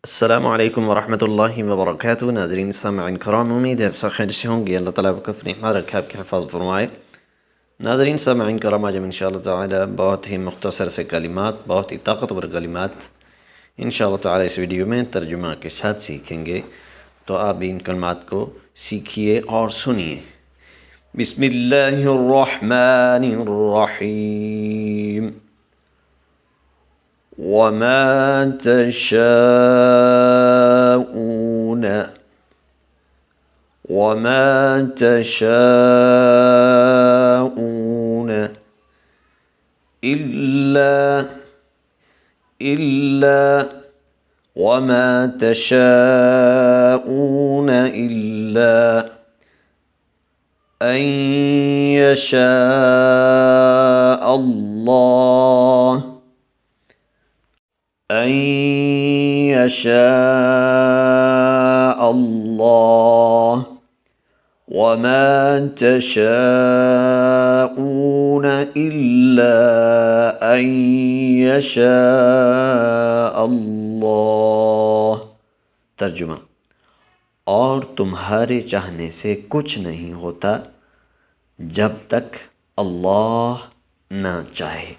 अस्सलामु अलैकुम वरहमतुल्लाहि वबरकातुहू। नाज़रीन सामईन कराम, उम्मीद है आप सब खैर से होंगे। अल्लाह ताला आपको अपनी हिफाज़त रखे, आपकी हिफाज़त फरमाए। नाज़रीन सामईन कराम, आज हम इंशाअल्लाह ताला बहुत ही मुख्तसर से कलिमात, बहुत ही ताकतवर कलिमात इंशाअल्लाह ताला इस वीडियो में तर्जुमा के साथ सीखेंगे। तो आप भी इन कलिमात को सीखिए और सुनिए। बिस्मिल्लाहिर्रहमानिर्रहीम। वमा तशाऊन वमा तशाऊन इल्ला इल्ला वमा तशाऊन इल्ला अन यशा अल्लाह अन यशा अल्लाह वमा तशाऊन इल्ला अन यशा अल्लाह। तर्जुमा: और तुम्हारे चाहने से कुछ नहीं होता जब तक अल्लाह ना चाहे।